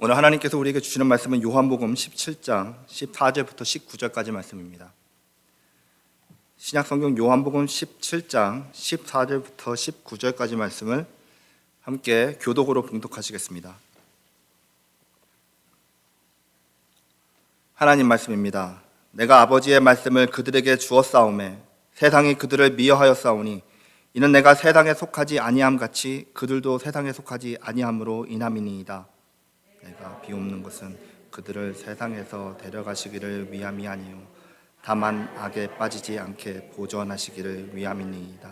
오늘 하나님께서 우리에게 주시는 말씀은 요한복음 17장 14절부터 19절까지 말씀입니다. 신약성경 요한복음 17장 14절부터 19절까지 말씀을 함께 교독으로 봉독하시겠습니다. 하나님 말씀입니다. 내가 아버지의 말씀을 그들에게 주었사오매 세상이 그들을 미워하였사오니 이는 내가 세상에 속하지 아니함 같이 그들도 세상에 속하지 아니함으로 인함이니이다. 내가 비옵는 것은 그들을 세상에서 데려가시기를 위함이 아니요 다만 악에 빠지지 않게 보존하시기를 위함이니이다.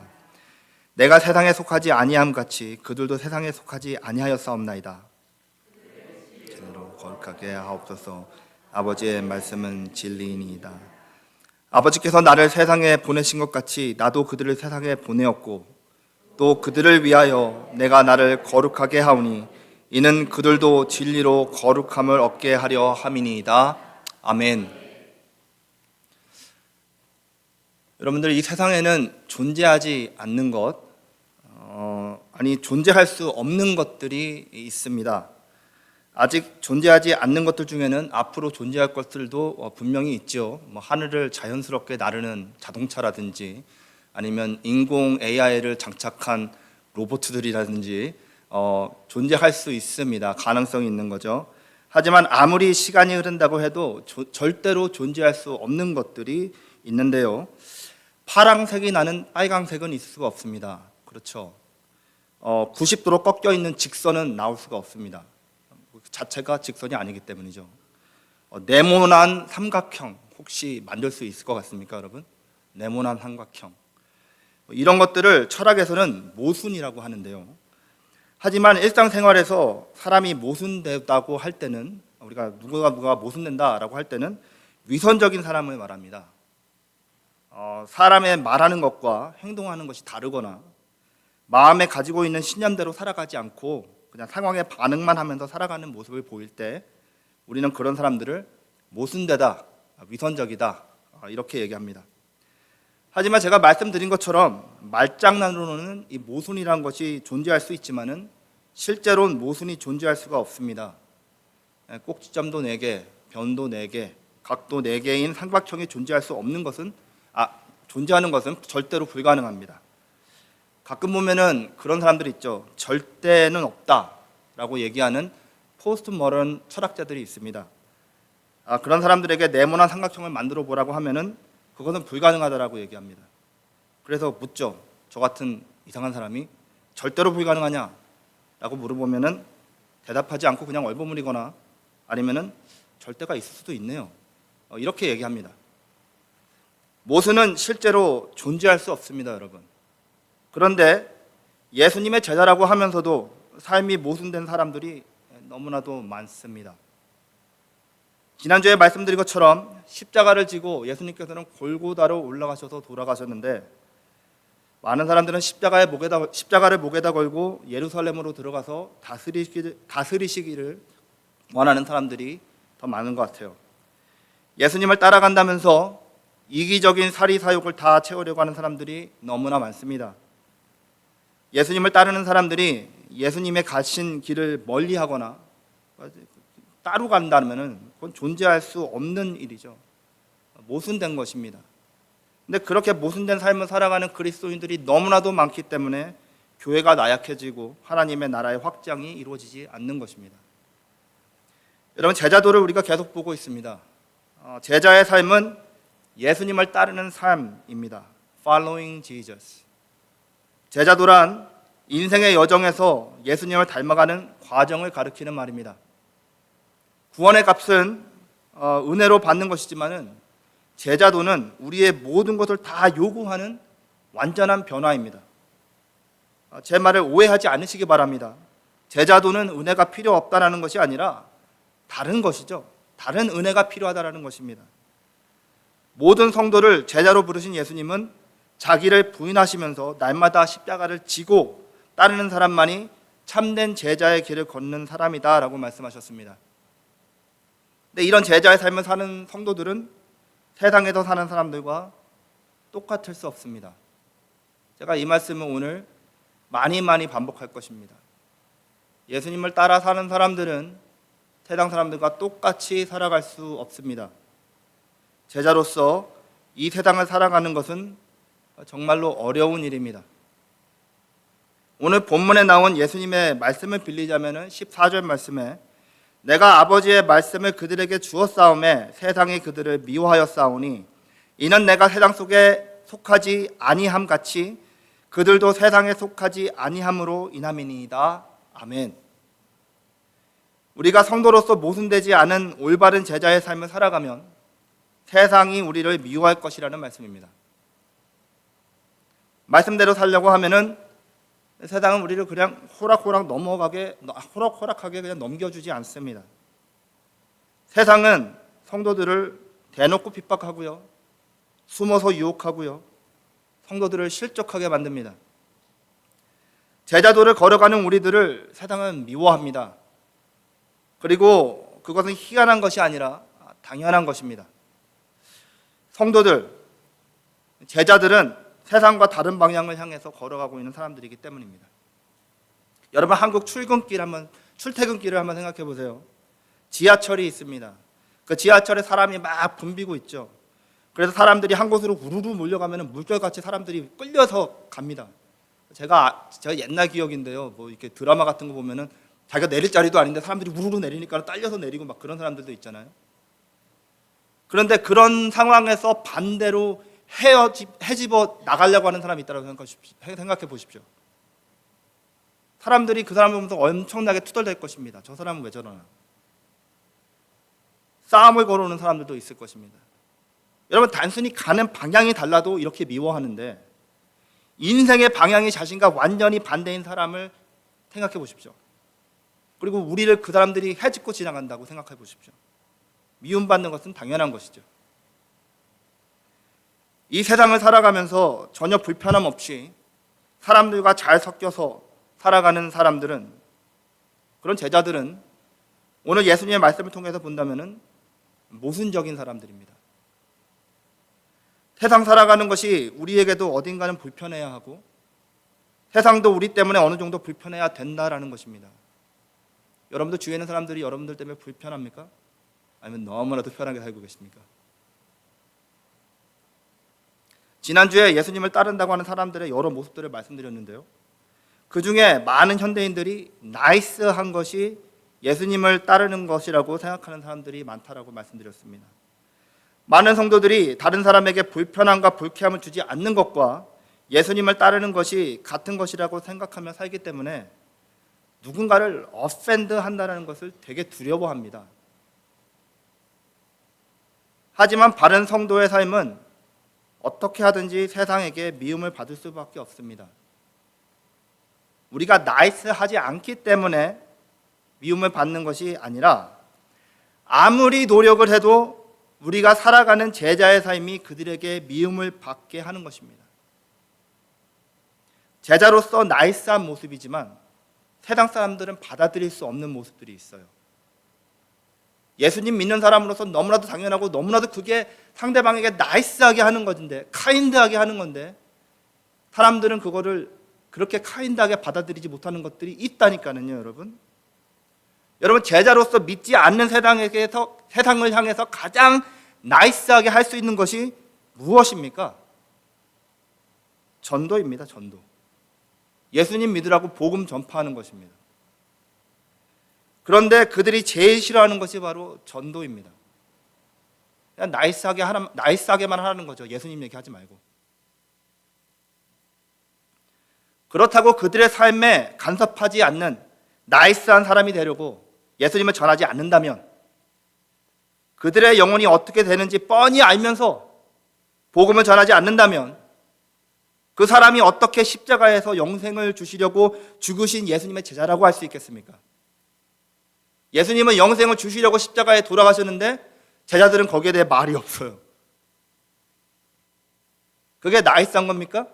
내가 세상에 속하지 아니함 같이 그들도 세상에 속하지 아니하였사옵나이다. 진리로 거룩하게 하옵소서. 아버지의 말씀은 진리이니이다. 아버지께서 나를 세상에 보내신 것 같이 나도 그들을 세상에 보내었고 또 그들을 위하여 내가 나를 거룩하게 하오니 이는 그들도 진리로 거룩함을 얻게 하려 함이니이다. 아멘. 여러분들, 이 세상에는 존재하지 않는 것, 존재할 수 없는 것들이 있습니다. 아직 존재하지 않는 것들 중에는 앞으로 존재할 것들도 분명히 있죠. 하늘을 자연스럽게 나르는 자동차라든지 아니면 인공 AI를 장착한 로봇들이라든지 존재할 수 있습니다. 가능성이 있는 거죠. 하지만 아무리 시간이 흐른다고 해도 절대로 존재할 수 없는 것들이 있는데요. 파란색이 나는 빨강색은 있을 수가 없습니다. 그렇죠. 90도로 꺾여 있는 직선은 나올 수가 없습니다. 그 자체가 직선이 아니기 때문이죠. 네모난 삼각형 혹시 만들 수 있을 것 같습니까, 여러분? 네모난 삼각형. 이런 것들을 철학에서는 모순이라고 하는데요. 하지만 일상생활에서 사람이 모순되다고 할 때는, 우리가 누가 모순된다라고 할 때는 위선적인 사람을 말합니다. 사람의 말하는 것과 행동하는 것이 다르거나 마음에 가지고 있는 신념대로 살아가지 않고 그냥 상황에 반응만 하면서 살아가는 모습을 보일 때 우리는 그런 사람들을 모순되다, 위선적이다 이렇게 얘기합니다. 하지만 제가 말씀드린 것처럼 말장난으로는 이 모순이라는 것이 존재할 수 있지만은 실제로는 모순이 존재할 수가 없습니다. 꼭지점도 4개, 변도 4개, 각도 4개인 삼각형이 존재할 수 없는 것은 존재하는 것은 절대로 불가능합니다. 가끔 보면은 그런 사람들이 있죠. 절대는 없다라고 얘기하는 포스트 모던 철학자들이 있습니다. 그런 사람들에게 네모난 삼각형을 만들어 보라고 하면은 그것은 불가능하다라고 얘기합니다. 그래서 묻죠. 저 같은 이상한 사람이 절대로 불가능하냐라고 물어보면은 대답하지 않고 그냥 얼버무리거나 아니면은 절대가 있을 수도 있네요. 이렇게 얘기합니다. 모순은 실제로 존재할 수 없습니다, 여러분. 그런데 예수님의 제자라고 하면서도 삶이 모순된 사람들이 너무나도 많습니다. 지난주에 말씀드린 것처럼 십자가를 지고 예수님께서는 골고다로 올라가셔서 돌아가셨는데 많은 사람들은 십자가를 목에다 걸고 예루살렘으로 들어가서 다스리시기를 원하는 사람들이 더 많은 것 같아요. 예수님을 따라간다면서 이기적인 사리사욕을 다 채우려고 하는 사람들이 너무나 많습니다. 예수님을 따르는 사람들이 예수님의 가신 길을 멀리하거나 따로 간다면 그건 존재할 수 없는 일이죠. 모순된 것입니다. 근데 그렇게 모순된 삶을 살아가는 그리스도인들이 너무나도 많기 때문에 교회가 나약해지고 하나님의 나라의 확장이 이루어지지 않는 것입니다. 여러분, 제자도를 우리가 계속 보고 있습니다. 제자의 삶은 예수님을 따르는 삶입니다. Following Jesus. 제자도란 인생의 여정에서 예수님을 닮아가는 과정을 가리키는 말입니다. 구원의 값은 은혜로 받는 것이지만은 제자도는 우리의 모든 것을 다 요구하는 완전한 변화입니다. 제 말을 오해하지 않으시기 바랍니다. 제자도는 은혜가 필요 없다는 것이 아니라 다른 것이죠. 다른 은혜가 필요하다는 것입니다. 모든 성도를 제자로 부르신 예수님은 자기를 부인하시면서 날마다 십자가를 지고 따르는 사람만이 참된 제자의 길을 걷는 사람이다라고 말씀하셨습니다. 근데 이런 제자의 삶을 사는 성도들은 세상에서 사는 사람들과 똑같을 수 없습니다. 제가 이 말씀을 오늘 많이 반복할 것입니다. 예수님을 따라 사는 사람들은 세상 사람들과 똑같이 살아갈 수 없습니다. 제자로서 이 세상을 살아가는 것은 정말로 어려운 일입니다. 오늘 본문에 나온 예수님의 말씀을 빌리자면 14절 말씀에 내가 아버지의 말씀을 그들에게 주었사오매 세상이 그들을 미워하였사오니 이는 내가 세상 속에 속하지 아니함 같이 그들도 세상에 속하지 아니함으로 인함이니이다. 아멘. 우리가 성도로서 모순되지 않은 올바른 제자의 삶을 살아가면 세상이 우리를 미워할 것이라는 말씀입니다. 말씀대로 살려고 하면은 세상은 우리를 그냥 호락호락하게 그냥 넘겨주지 않습니다. 세상은 성도들을 대놓고 핍박하고요, 숨어서 유혹하고요, 성도들을 실족하게 만듭니다. 제자도를 걸어가는 우리들을 세상은 미워합니다. 그리고 그것은 희한한 것이 아니라 당연한 것입니다. 성도들, 제자들은 세상과 다른 방향을 향해서 걸어가고 있는 사람들이기 때문입니다. 여러분, 한국 출퇴근길을 한번 생각해 보세요. 지하철이 있습니다. 그 지하철에 사람이 막 붐비고 있죠. 그래서 사람들이 한 곳으로 우르르 몰려가면 물결같이 사람들이 끌려서 갑니다. 제가 옛날 기억인데요. 뭐 이렇게 드라마 같은 거 보면은 자기가 내릴 자리도 아닌데 사람들이 우르르 내리니까 딸려서 내리고 막 그런 사람들도 있잖아요. 그런데 그런 상황에서 반대로 헤집어 나가려고 하는 사람이 있다고 생각해 보십시오. 사람들이 그 사람을 보면서 엄청나게 투덜댈 것입니다. 저 사람은 왜 저러나. 싸움을 걸어오는 사람들도 있을 것입니다. 여러분, 단순히 가는 방향이 달라도 이렇게 미워하는데 인생의 방향이 자신과 완전히 반대인 사람을 생각해 보십시오. 그리고 우리를 그 사람들이 헤집고 지나간다고 생각해 보십시오. 미움받는 것은 당연한 것이죠. 이 세상을 살아가면서 전혀 불편함 없이 사람들과 잘 섞여서 살아가는 사람들은, 그런 제자들은 오늘 예수님의 말씀을 통해서 본다면 모순적인 사람들입니다. 세상 살아가는 것이 우리에게도 어딘가는 불편해야 하고 세상도 우리 때문에 어느 정도 불편해야 된다라는 것입니다. 여러분들 주위에 있는 사람들이 여러분들 때문에 불편합니까? 아니면 너무나도 편하게 살고 계십니까? 지난주에 예수님을 따른다고 하는 사람들의 여러 모습들을 말씀드렸는데요. 그 중에 많은 현대인들이 나이스한 것이 예수님을 따르는 것이라고 생각하는 사람들이 많다라고 말씀드렸습니다. 많은 성도들이 다른 사람에게 불편함과 불쾌함을 주지 않는 것과 예수님을 따르는 것이 같은 것이라고 생각하며 살기 때문에 누군가를 어펜드 한다는 것을 되게 두려워합니다. 하지만 바른 성도의 삶은 어떻게 하든지 세상에게 미움을 받을 수밖에 없습니다. 우리가 나이스하지 않기 때문에 미움을 받는 것이 아니라 아무리 노력을 해도 우리가 살아가는 제자의 삶이 그들에게 미움을 받게 하는 것입니다. 제자로서 나이스한 모습이지만 세상 사람들은 받아들일 수 없는 모습들이 있어요. 예수님 믿는 사람으로서 너무나도 당연하고 너무나도 그게 상대방에게 나이스하게 하는 건데, 카인드하게 하는 건데 사람들은 그거를 그렇게 카인드하게 받아들이지 못하는 것들이 있다니까요, 여러분. 여러분, 제자로서 믿지 않는 세상을 향해서 가장 나이스하게 할 수 있는 것이 무엇입니까? 전도입니다. 전도. 예수님 믿으라고 복음 전파하는 것입니다. 그런데 그들이 제일 싫어하는 것이 바로 전도입니다. 그냥 나이스하게만 하는 거죠. 예수님 얘기하지 말고. 그렇다고 그들의 삶에 간섭하지 않는 나이스한 사람이 되려고 예수님을 전하지 않는다면, 그들의 영혼이 어떻게 되는지 뻔히 알면서 복음을 전하지 않는다면 그 사람이 어떻게 십자가에서 영생을 주시려고 죽으신 예수님의 제자라고 할 수 있겠습니까? 예수님은 영생을 주시려고 십자가에 돌아가셨는데 제자들은 거기에 대해 말이 없어요. 그게 나이스한 겁니까?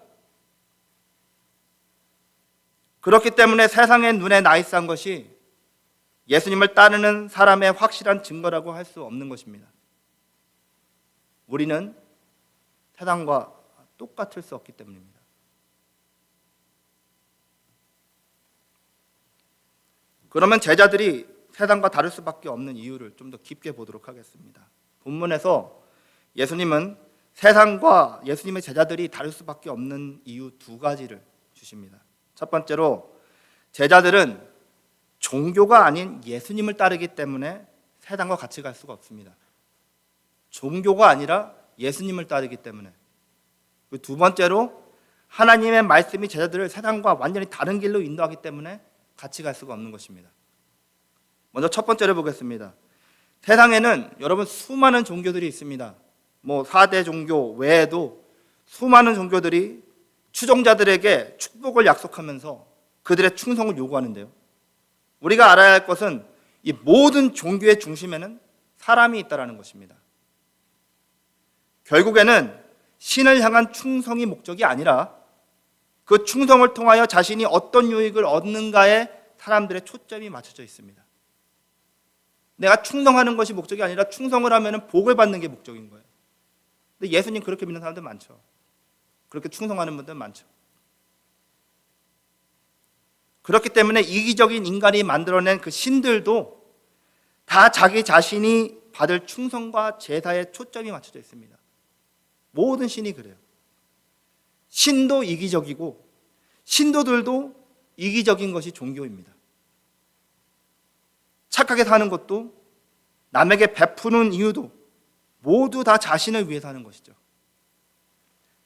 그렇기 때문에 세상의 눈에 나이스한 것이 예수님을 따르는 사람의 확실한 증거라고 할 수 없는 것입니다. 우리는 세상과 똑같을 수 없기 때문입니다. 그러면 제자들이 세상과 다를 수밖에 없는 이유를 좀 더 깊게 보도록 하겠습니다. 본문에서 예수님은 세상과 예수님의 제자들이 다를 수밖에 없는 이유 두 가지를 주십니다. 첫 번째로 제자들은 종교가 아닌 예수님을 따르기 때문에 세상과 같이 갈 수가 없습니다. 종교가 아니라 예수님을 따르기 때문에. 두 번째로 하나님의 말씀이 제자들을 세상과 완전히 다른 길로 인도하기 때문에 같이 갈 수가 없는 것입니다. 먼저 첫 번째를 보겠습니다. 세상에는 여러분 수많은 종교들이 있습니다. 4대 종교 외에도 수많은 종교들이 추종자들에게 축복을 약속하면서 그들의 충성을 요구하는데요. 우리가 알아야 할 것은 이 모든 종교의 중심에는 사람이 있다는 것입니다. 결국에는 신을 향한 충성이 목적이 아니라 그 충성을 통하여 자신이 어떤 유익을 얻는가에 사람들의 초점이 맞춰져 있습니다. 내가 충성하는 것이 목적이 아니라 충성을 하면 복을 받는 게 목적인 거예요. 근데 예수님 그렇게 믿는 사람들 많죠. 그렇게 충성하는 분들 많죠. 그렇기 때문에 이기적인 인간이 만들어낸 그 신들도 다 자기 자신이 받을 충성과 제사에 초점이 맞춰져 있습니다. 모든 신이 그래요. 신도 이기적이고 신도들도 이기적인 것이 종교입니다. 착하게 사는 것도 남에게 베푸는 이유도 모두 다 자신을 위해 사는 것이죠.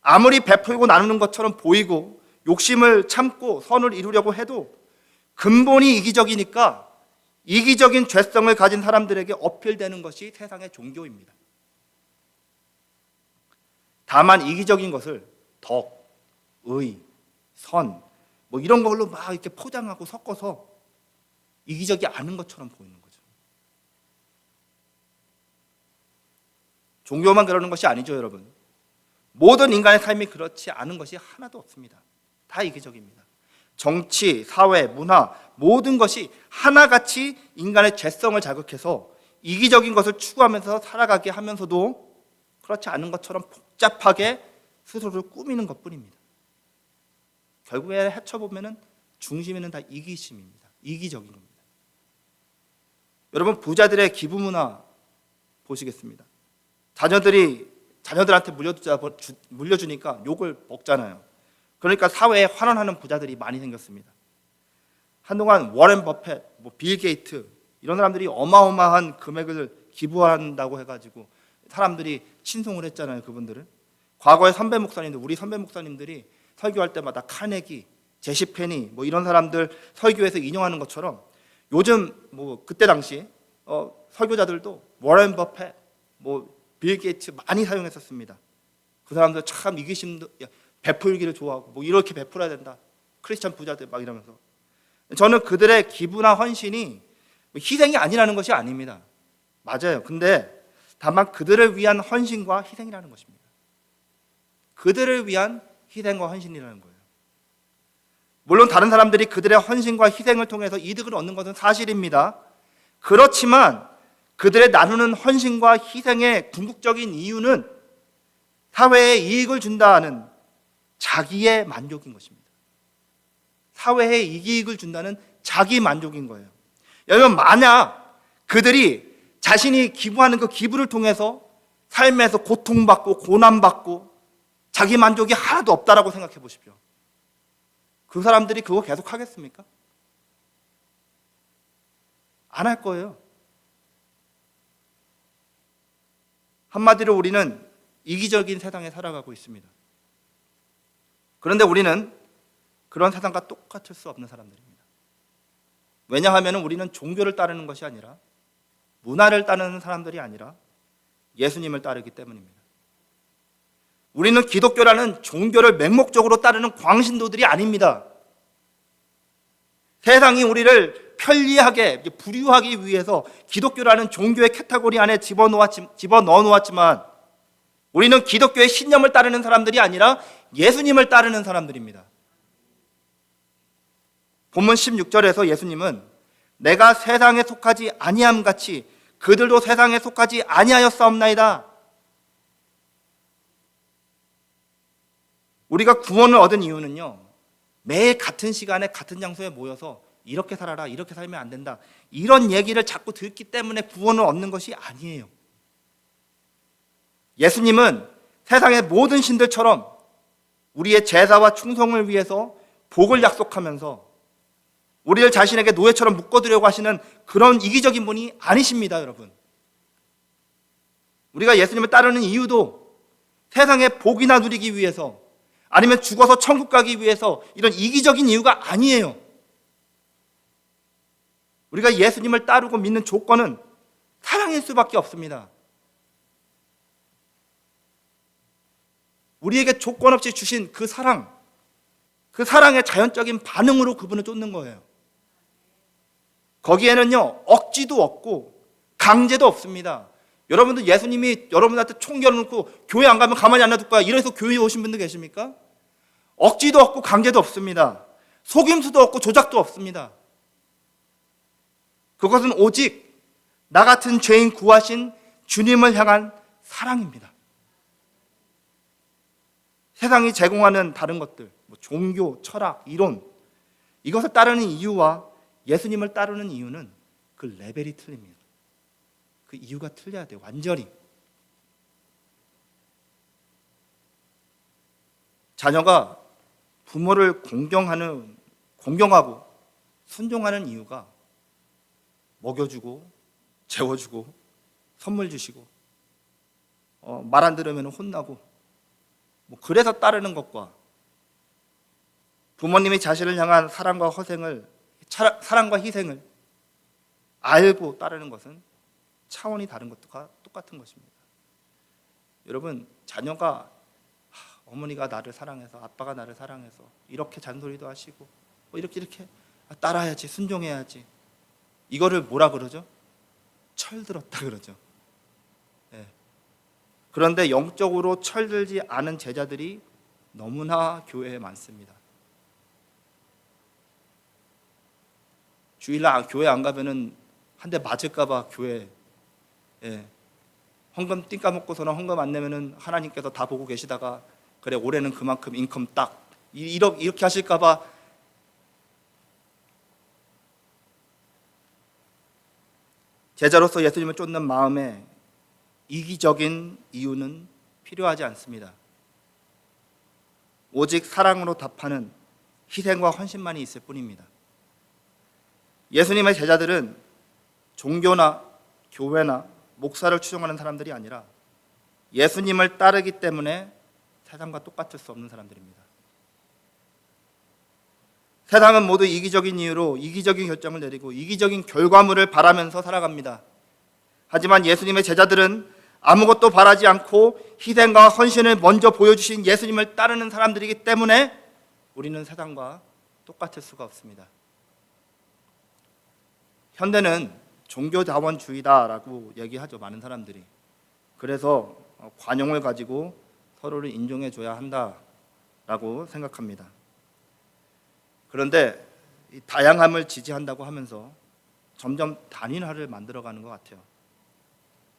아무리 베풀고 나누는 것처럼 보이고 욕심을 참고 선을 이루려고 해도 근본이 이기적이니까 이기적인 죄성을 가진 사람들에게 어필되는 것이 세상의 종교입니다. 다만 이기적인 것을 덕, 의, 선 이런 걸로 막 이렇게 포장하고 섞어서 이기적이 않은 것처럼 보이는 거죠. 종교만 그러는 것이 아니죠, 여러분. 모든 인간의 삶이 그렇지 않은 것이 하나도 없습니다. 다 이기적입니다. 정치, 사회, 문화 모든 것이 하나같이 인간의 죄성을 자극해서 이기적인 것을 추구하면서 살아가게 하면서도 그렇지 않은 것처럼 복잡하게 스스로를 꾸미는 것뿐입니다. 결국에 헤쳐보면 중심에는 다 이기심입니다. 이기적인 겁니다. 여러분 부자들의 기부 문화 보시겠습니다. 자녀들한테 물려주니까 욕을 먹잖아요. 그러니까 사회에 환원하는 부자들이 많이 생겼습니다. 한동안 워렌 버핏, 빌 게이트 이런 사람들이 어마어마한 금액을 기부한다고 해가지고 사람들이 친송을 했잖아요. 그분들은 과거의 선배 목사님들, 우리 선배 목사님들이 설교할 때마다 카네기, 제시 페니 이런 사람들 설교에서 인용하는 것처럼 요즘 그때 당시 설교자들도 워렌 버핏, 빌 게이츠 많이 사용했었습니다. 그 사람들 참 이기심도 베풀기를 좋아하고 이렇게 베풀어야 된다. 크리스천 부자들 막 이러면서 저는 그들의 기부나 헌신이 희생이 아니라는 것이 아닙니다. 맞아요. 근데 다만 그들을 위한 헌신과 희생이라는 것입니다. 그들을 위한 희생과 헌신이라는 거예요. 물론 다른 사람들이 그들의 헌신과 희생을 통해서 이득을 얻는 것은 사실입니다. 그렇지만 그들의 나누는 헌신과 희생의 궁극적인 이유는 사회에 이익을 준다는 자기의 만족인 것입니다. 사회에 이익을 준다는 자기 만족인 거예요. 여러분 만약 그들이 자신이 기부하는 그 기부를 통해서 삶에서 고통받고 고난받고 자기 만족이 하나도 없다라고 생각해 보십시오. 그 사람들이 그거 계속 하겠습니까? 안 할 거예요. 한마디로 우리는 이기적인 세상에 살아가고 있습니다. 그런데 우리는 그런 세상과 똑같을 수 없는 사람들입니다. 왜냐하면 우리는 종교를 따르는 것이 아니라 문화를 따르는 사람들이 아니라 예수님을 따르기 때문입니다. 우리는 기독교라는 종교를 맹목적으로 따르는 광신도들이 아닙니다. 세상이 우리를 편리하게 부류하기 위해서 기독교라는 종교의 카테고리 안에 집어넣어 놓았지만 우리는 기독교의 신념을 따르는 사람들이 아니라 예수님을 따르는 사람들입니다. 본문 16절에서 예수님은 내가 세상에 속하지 아니함 같이 그들도 세상에 속하지 아니하였사옵나이다. 우리가 구원을 얻은 이유는요 매일 같은 시간에 같은 장소에 모여서 이렇게 살아라, 이렇게 살면 안 된다, 이런 얘기를 자꾸 듣기 때문에 구원을 얻는 것이 아니에요. 예수님은 세상의 모든 신들처럼 우리의 제사와 충성을 위해서 복을 약속하면서 우리를 자신에게 노예처럼 묶어두려고 하시는 그런 이기적인 분이 아니십니다, 여러분. 우리가 예수님을 따르는 이유도 세상의 복이나 누리기 위해서, 아니면 죽어서 천국 가기 위해서, 이런 이기적인 이유가 아니에요. 우리가 예수님을 따르고 믿는 조건은 사랑일 수밖에 없습니다. 우리에게 조건 없이 주신 그 사랑, 그 사랑의 자연적인 반응으로 그분을 쫓는 거예요. 거기에는요, 억지도 없고 강제도 없습니다. 여러분들 예수님이 여러분한테 총 열어놓고 교회 안 가면 가만히 안 놔둘 거야, 이래서 교회에 오신 분들 계십니까? 억지도 없고 강제도 없습니다. 속임수도 없고 조작도 없습니다. 그것은 오직 나 같은 죄인 구하신 주님을 향한 사랑입니다. 세상이 제공하는 다른 것들, 종교, 철학, 이론, 이것을 따르는 이유와 예수님을 따르는 이유는 그 레벨이 틀립니다. 그 이유가 틀려야 돼요, 완전히. 자녀가 부모를 공경하고 순종하는 이유가 먹여주고 재워주고 선물 주시고 말 안 들으면 혼나고 그래서 따르는 것과 부모님이 자신을 향한 사랑과 희생을 알고 따르는 것은 차원이 다른 것과 똑같은 것입니다. 여러분, 자녀가 어머니가 나를 사랑해서, 아빠가 나를 사랑해서 이렇게 잔소리도 하시고 이렇게 따라야지, 순종해야지, 이거를 뭐라 그러죠? 철들었다 그러죠. 네. 그런데 영적으로 철들지 않은 제자들이 너무나 교회에 많습니다. 주일날 교회 안 가면은 한 대 맞을까 봐 교회, 헌금 띵 까먹고서는 헌금 안 내면은 하나님께서 다 보고 계시다가 그래 올해는 그만큼 인컴 딱 이렇게 하실까 봐 제자로서 예수님을 쫓는 마음에 이기적인 이유는 필요하지 않습니다. 오직 사랑으로 답하는 희생과 헌신만이 있을 뿐입니다. 예수님의 제자들은 종교나 교회나 목사를 추종하는 사람들이 아니라 예수님을 따르기 때문에 세상과 똑같을 수 없는 사람들입니다. 세상은 모두 이기적인 이유로 이기적인 결정을 내리고 이기적인 결과물을 바라면서 살아갑니다. 하지만 예수님의 제자들은 아무것도 바라지 않고 희생과 헌신을 먼저 보여주신 예수님을 따르는 사람들이기 때문에 우리는 세상과 똑같을 수가 없습니다. 현대는 종교자원주의다라고 얘기하죠, 많은 사람들이. 그래서 관용을 가지고 서로를 인정해줘야 한다라고 생각합니다. 그런데 이 다양함을 지지한다고 하면서 점점 단일화를 만들어가는 것 같아요.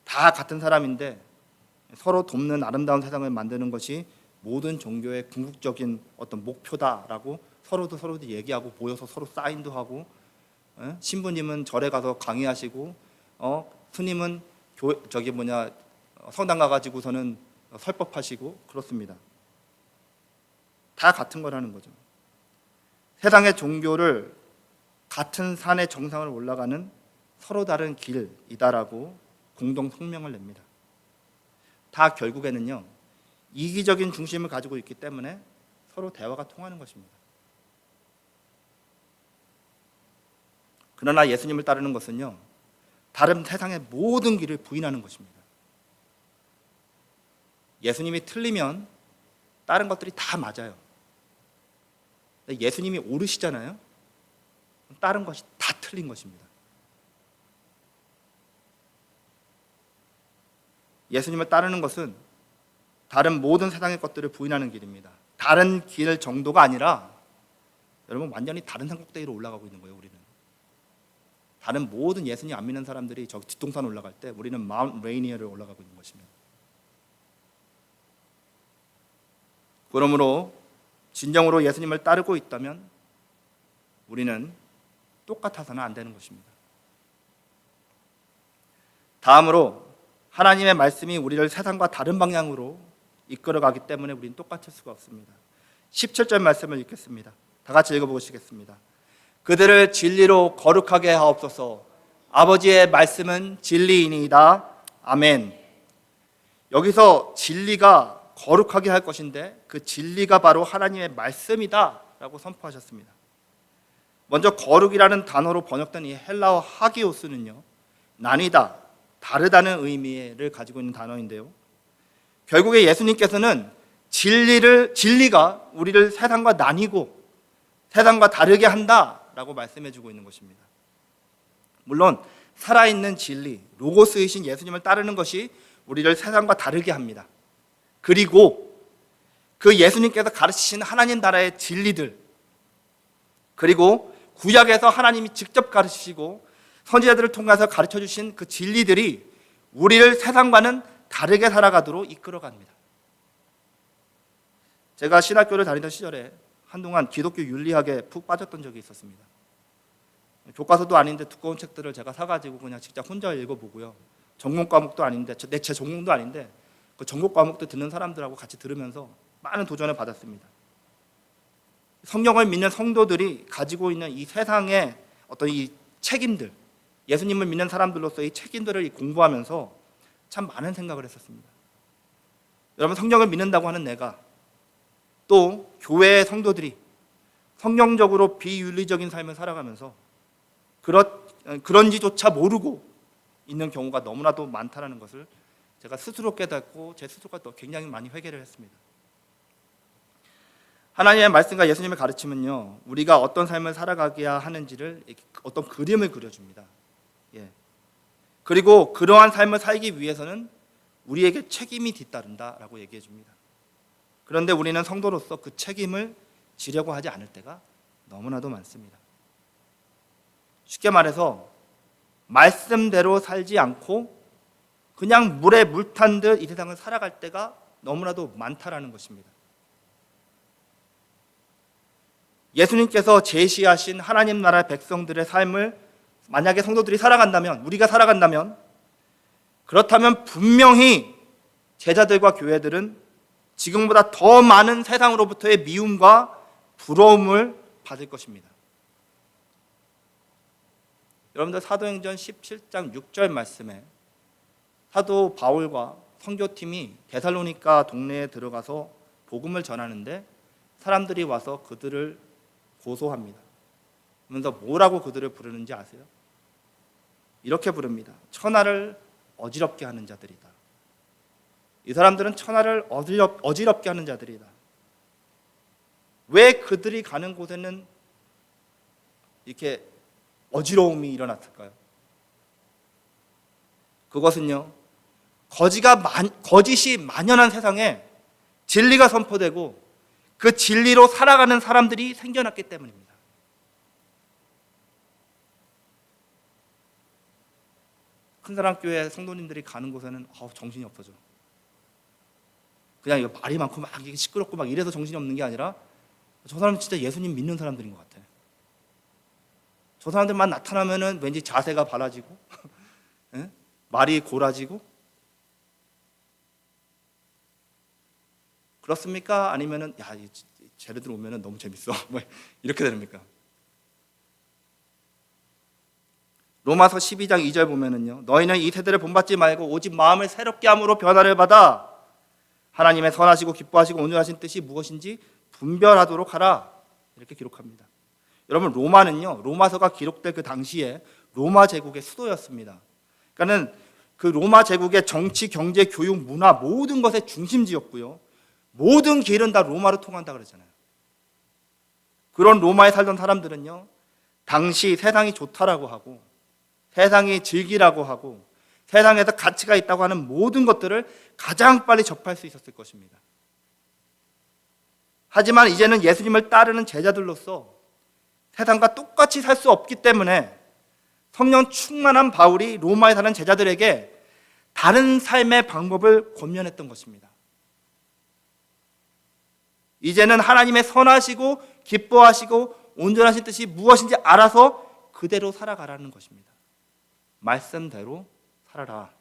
다 같은 사람인데 서로 돕는 아름다운 세상을 만드는 것이 모든 종교의 궁극적인 어떤 목표다라고 서로도 얘기하고 모여서 서로 사인도 하고, 신부님은 절에 가서 강의하시고, 스님은 성당 가가지고서는 설법하시고 그렇습니다. 다 같은 거라는 거죠. 세상의 종교를 같은 산의 정상을 올라가는 서로 다른 길이다라고 공동 성명을 냅니다. 다 결국에는요, 이기적인 중심을 가지고 있기 때문에 서로 대화가 통하는 것입니다. 그러나 예수님을 따르는 것은요, 다른 세상의 모든 길을 부인하는 것입니다. 예수님이 틀리면 다른 것들이 다 맞아요. 예수님이 옳으시잖아요. 다른 것이 다 틀린 것입니다. 예수님을 따르는 것은 다른 모든 세상의 것들을 부인하는 길입니다. 다른 길 정도가 아니라 여러분 완전히 다른 산꼭대기로 올라가고 있는 거예요. 우리는 다른 모든 예수님 안 믿는 사람들이 저기 뒷동산 올라갈 때 우리는 마운트 레이니어를 올라가고 있는 것입니다. 그러므로 진정으로 예수님을 따르고 있다면 우리는 똑같아서는 안 되는 것입니다. 다음으로 하나님의 말씀이 우리를 세상과 다른 방향으로 이끌어가기 때문에 우리는 똑같을 수가 없습니다. 17절 말씀을 읽겠습니다. 다 같이 읽어보시겠습니다. 그들을 진리로 거룩하게 하옵소서. 아버지의 말씀은 진리이니이다. 아멘. 여기서 진리가 거룩하게 할 것인데 그 진리가 바로 하나님의 말씀이다 라고 선포하셨습니다. 먼저 거룩이라는 단어로 번역된 이 헬라어 하기오스는요, 나뉘다, 다르다는 의미를 가지고 있는 단어인데요, 결국에 예수님께서는 진리가 우리를 세상과 나뉘고 세상과 다르게 한다라고 말씀해주고 있는 것입니다. 물론 살아있는 진리, 로고스이신 예수님을 따르는 것이 우리를 세상과 다르게 합니다. 그리고 그 예수님께서 가르치신 하나님 나라의 진리들, 그리고 구약에서 하나님이 직접 가르치시고 선지자들을 통해서 가르쳐주신 그 진리들이 우리를 세상과는 다르게 살아가도록 이끌어갑니다. 제가 신학교를 다니던 시절에 한동안 기독교 윤리학에 푹 빠졌던 적이 있었습니다. 교과서도 아닌데 두꺼운 책들을 제가 사가지고 그냥 직접 혼자 읽어보고요, 전공 과목도 아닌데 제 전공도 아닌데 그 전공 과목도 듣는 사람들하고 같이 들으면서 많은 도전을 받았습니다. 성경을 믿는 성도들이 가지고 있는 이 세상의 어떤 이 책임들, 예수님을 믿는 사람들로서 이 책임들을 공부하면서 참 많은 생각을 했었습니다. 여러분, 성경을 믿는다고 하는 내가, 또 교회의 성도들이 성경적으로 비윤리적인 삶을 살아가면서 그런지조차 모르고 있는 경우가 너무나도 많다는 것을 제가 스스로 깨닫고 제 스스로가 또 굉장히 많이 회개를 했습니다. 하나님의 말씀과 예수님의 가르침은요, 우리가 어떤 삶을 살아가야 하는지를 어떤 그림을 그려줍니다. 그리고 그러한 삶을 살기 위해서는 우리에게 책임이 뒤따른다라고 얘기해 줍니다. 그런데 우리는 성도로서 그 책임을 지려고 하지 않을 때가 너무나도 많습니다. 쉽게 말해서 말씀대로 살지 않고 그냥 물에 물 탄 듯 이 세상을 살아갈 때가 너무나도 많다라는 것입니다. 예수님께서 제시하신 하나님 나라 백성들의 삶을 만약에 성도들이 살아간다면, 우리가 살아간다면, 그렇다면 분명히 제자들과 교회들은 지금보다 더 많은 세상으로부터의 미움과 부러움을 받을 것입니다. 여러분들, 사도행전 17장 6절 말씀에 사도 바울과 선교팀이 데살로니가 동네에 들어가서 복음을 전하는데 사람들이 와서 그들을 고소합니다. 그러면서 뭐라고 그들을 부르는지 아세요? 이렇게 부릅니다. 천하를 어지럽게 하는 자들이다. 이 사람들은 천하를 어지럽게 하는 자들이다. 왜 그들이 가는 곳에는 이렇게 어지러움이 일어났을까요? 그것은요, 거짓이 만연한 세상에 진리가 선포되고 그 진리로 살아가는 사람들이 생겨났기 때문입니다. 큰사랑교회 성도님들이 가는 곳에는 정신이 없어져. 그냥 이거 말이 많고 막 시끄럽고 막 이래서 정신이 없는 게 아니라 저 사람은 진짜 예수님 믿는 사람들인 것 같아. 저 사람들만 나타나면은 왠지 자세가 바라지고 말이 고라지고. 그렇습니까? 아니면은 야, 쟤네들 오면은 너무 재밌어. 뭐 이렇게 됩니까? 로마서 12장 2절 보면은요, 너희는 이 세대를 본받지 말고 오직 마음을 새롭게 함으로 변화를 받아 하나님의 선하시고 기뻐하시고 온전하신 뜻이 무엇인지 분별하도록 하라, 이렇게 기록합니다. 여러분, 로마는요, 로마서가 기록될 그 당시에 로마 제국의 수도였습니다. 그러니까는 그 로마 제국의 정치, 경제, 교육, 문화 모든 것의 중심지였고요, 모든 길은 다 로마로 통한다 그러잖아요. 그런 로마에 살던 사람들은요, 당시 세상이 좋다라고 하고 세상이 즐기라고 하고 세상에서 가치가 있다고 하는 모든 것들을 가장 빨리 접할 수 있었을 것입니다. 하지만 이제는 예수님을 따르는 제자들로서 세상과 똑같이 살 수 없기 때문에 성령 충만한 바울이 로마에 사는 제자들에게 다른 삶의 방법을 권면했던 것입니다. 이제는 하나님의 선하시고 기뻐하시고 온전하신 뜻이 무엇인지 알아서 그대로 살아가라는 것입니다. 말씀대로 살아라.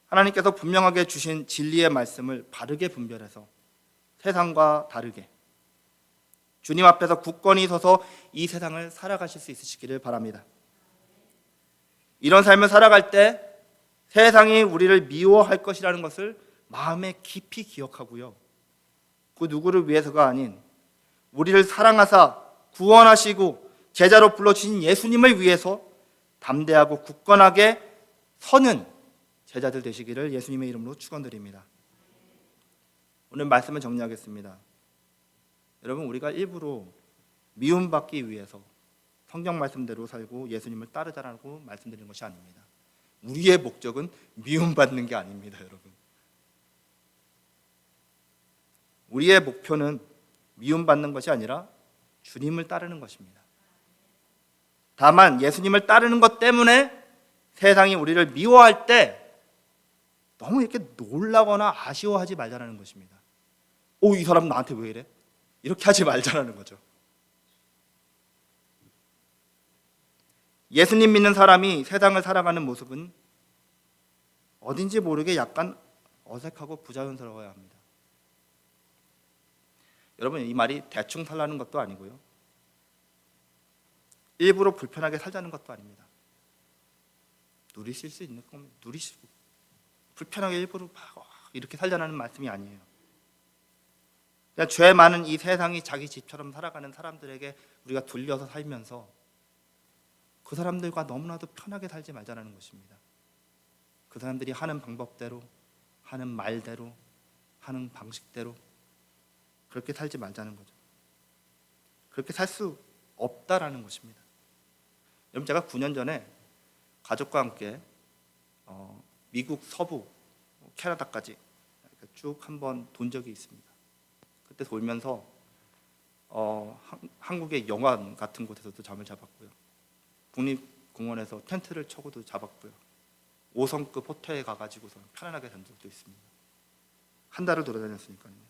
하나님께서 분명하게 주신 진리의 말씀을 바르게 분별해서 세상과 다르게 주님 앞에서 굳건히 서서 이 세상을 살아가실 수 있으시기를 바랍니다. 이런 삶을 살아갈 때 세상이 우리를 미워할 것이라는 것을 마음에 깊이 기억하고요, 그 누구를 위해서가 아닌 우리를 사랑하사 구원하시고 제자로 불러주신 예수님을 위해서 담대하고 굳건하게 서는 제자들 되시기를 예수님의 이름으로 축원드립니다. 오늘 말씀을 정리하겠습니다. 여러분, 우리가 일부러 미움받기 위해서 성경 말씀대로 살고 예수님을 따르자라고 말씀드리는 것이 아닙니다. 우리의 목적은 미움받는 게 아닙니다, 여러분. 우리의 목표는 미움받는 것이 아니라 주님을 따르는 것입니다. 다만 예수님을 따르는 것 때문에 세상이 우리를 미워할 때 너무 이렇게 놀라거나 아쉬워하지 말자는 것입니다. 이 사람 나한테 왜 이래? 이렇게 하지 말자는 거죠. 예수님 믿는 사람이 세상을 살아가는 모습은 어딘지 모르게 약간 어색하고 부자연스러워야 합니다. 여러분, 이 말이 대충 살라는 것도 아니고요, 일부러 불편하게 살자는 것도 아닙니다. 누리실 수 있는 거면 누리시고, 불편하게 일부러 이렇게 살자는 말씀이 아니에요. 그냥 죄 많은 이 세상이 자기 집처럼 살아가는 사람들에게 우리가 둘려서 살면서 그 사람들과 너무나도 편하게 살지 말자는 것입니다. 그 사람들이 하는 방법대로, 하는 말대로, 하는 방식대로 그렇게 살지 말자는 거죠. 그렇게 살 수 없다라는 것입니다. 여러분, 제가 9년 전에 가족과 함께 미국 서부, 캐나다까지 쭉 한번 돈 적이 있습니다. 그때 돌면서 한국의 영화관 같은 곳에서도 잠을 잡았고요, 국립공원에서 텐트를 쳐고도 잡았고요, 5성급 호텔에 가가지고서 편안하게 잔 적도 있습니다. 한 달을 돌아다녔으니까요.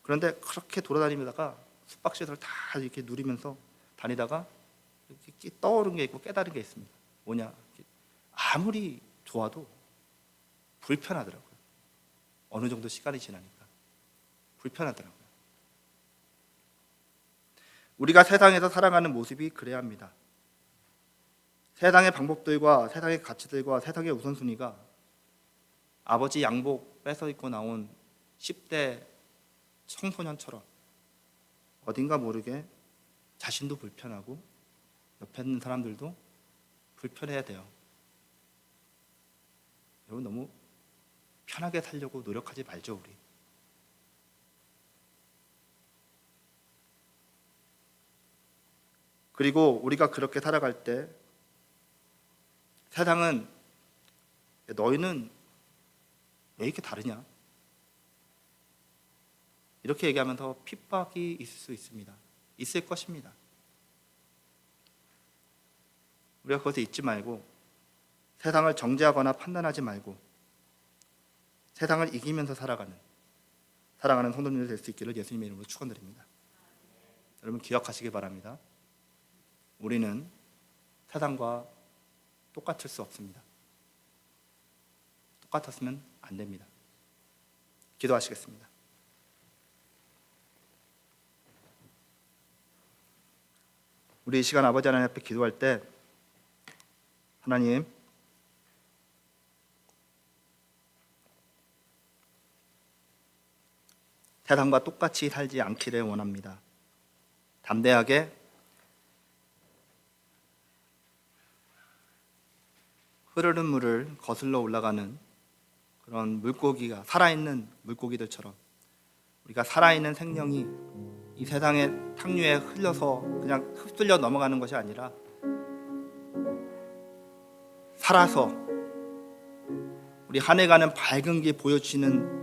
그런데 그렇게 돌아다니다가 숙박시설 다 이렇게 누리면서 다니다가 이렇게 떠오른 게 있고 깨달은 게 있습니다. 뭐냐? 아무리 좋아도 불편하더라고요. 어느 정도 시간이 지나니까 불편하더라고요. 우리가 세상에서 살아가는 모습이 그래야 합니다. 세상의 방법들과 세상의 가치들과 세상의 우선순위가 아버지 양복 뺏어 입고 나온 10대 청소년처럼 어딘가 모르게 자신도 불편하고 옆에 있는 사람들도 불편해야 돼요. 여러분, 너무 편하게 살려고 노력하지 말죠, 우리. 그리고 우리가 그렇게 살아갈 때 세상은 너희는 왜 이렇게 다르냐? 이렇게 얘기하면서 핍박이 있을 수 있습니다. 있을 것입니다. 우리가 그것을 잊지 말고 세상을 정죄하거나 판단하지 말고 세상을 이기면서 살아가는 성도님들 될 수 있기를 예수님의 이름으로 축원드립니다. 여러분, 기억하시기 바랍니다. 우리는 세상과 똑같을 수 없습니다. 똑같았으면 안 됩니다. 기도하시겠습니다. 우리 이 시간 아버지 하나님 앞에 기도할 때 하나님, 세상과 똑같이 살지 않기를 원합니다. 담대하게 흐르는 물을 거슬러 올라가는 그런 물고기가, 살아있는 물고기들처럼 우리가 살아있는 생명이 이 세상의 탕류에 흘려서 그냥 흡들려 넘어가는 것이 아니라 살아서 우리 한 해가는 밝은 길 보여주시는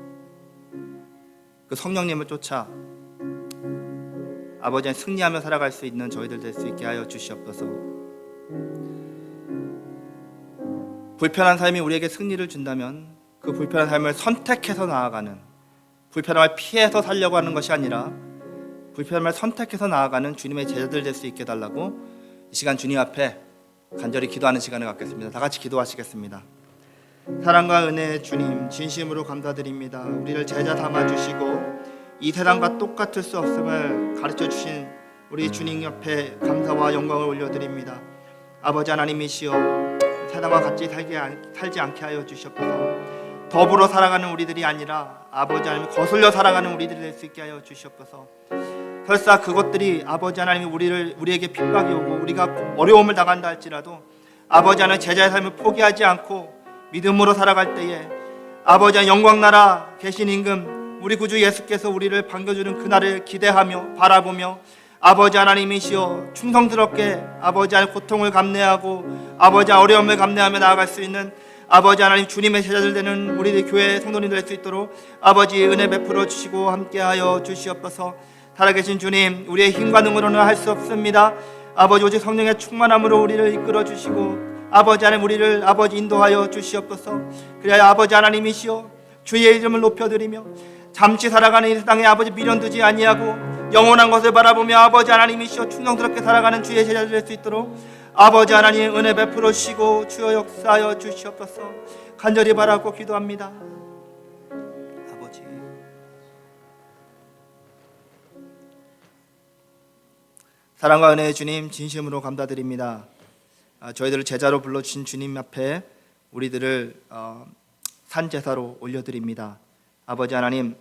그 성령님을 쫓아 아버지의 승리하며 살아갈 수 있는 저희들 될 수 있게 하여 주시옵소서. 불편한 삶이 우리에게 승리를 준다면 그 불편한 삶을 선택해서 나아가는, 불편함을 피해서 살려고 하는 것이 아니라 불편함을 선택해서 나아가는 주님의 제자들 될 수 있게 해달라고 이 시간 주님 앞에 간절히 기도하는 시간을 갖겠습니다. 다 같이 기도하시겠습니다. 사랑과 은혜의 주님, 진심으로 감사드립니다. 우리를 제자 삼아주시고 이 세상과 똑같을 수 없음을 가르쳐주신 우리 주님 옆에 감사와 영광을 올려드립니다. 아버지 하나님이시여, 세상과 같이 살지 않게 하여 주시옵소서. 더불어 살아가는 우리들이 아니라 아버지 하나님 거슬려 살아가는 우리들이 될 수 있게 하여 주시옵소서. 설사 그것들이 아버지 하나님이 우리에게 핍박이 오고 우리가 어려움을 당한다 할지라도 아버지 하나님 제자의 삶을 포기하지 않고 믿음으로 살아갈 때에 아버지 하나님 영광나라 계신 임금 우리 구주 예수께서 우리를 반겨주는 그날을 기대하며 바라보며 아버지 하나님이시여 충성스럽게 아버지 하나님 고통을 감내하고 아버지 어려움을 감내하며 나아갈 수 있는 아버지 하나님 주님의 제자들 되는 우리 교회 성도님 될 수 있도록 아버지 은혜 베풀어 주시고 함께하여 주시옵소서. 살아계신 주님, 우리의 힘과 능으로는 할 수 없습니다. 아버지 오직 성령의 충만함으로 우리를 이끌어 주시고 아버지 하나님 우리를 아버지 인도하여 주시옵소서. 그래야 아버지 하나님이시여 주의 이름을 높여드리며 잠시 살아가는 이 세상에 아버지 미련 두지 아니하고 영원한 것을 바라보며 아버지 하나님이시여 충성스럽게 살아가는 주의 제자들 될 수 있도록 아버지 하나님 은혜 베풀어 주시고 주여 역사하여 주시옵소서. 간절히 바라고 기도합니다. 아버지, 사랑과 은혜의 주님, 진심으로 감사드립니다. 저희들을 제자로 불러주신 주님 앞에 우리들을 산제사로 올려드립니다. 아버지 하나님,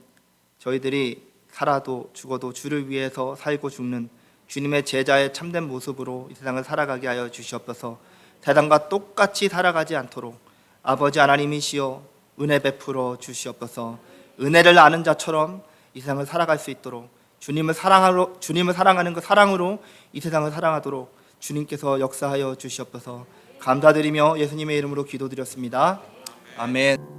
저희들이 살아도 죽어도 주를 위해서 살고 죽는 주님의 제자의 참된 모습으로 이 세상을 살아가게 하여 주시옵소서. 세상과 똑같이 살아가지 않도록 아버지 하나님이시여 은혜 베풀어 주시옵소서. 은혜를 아는 자처럼 이 세상을 살아갈 수 있도록 주님을 사랑하는 그 사랑으로 이 세상을 사랑하도록 주님께서 역사하여 주시옵소서. 감사드리며 예수님의 이름으로 기도드렸습니다. 아멘.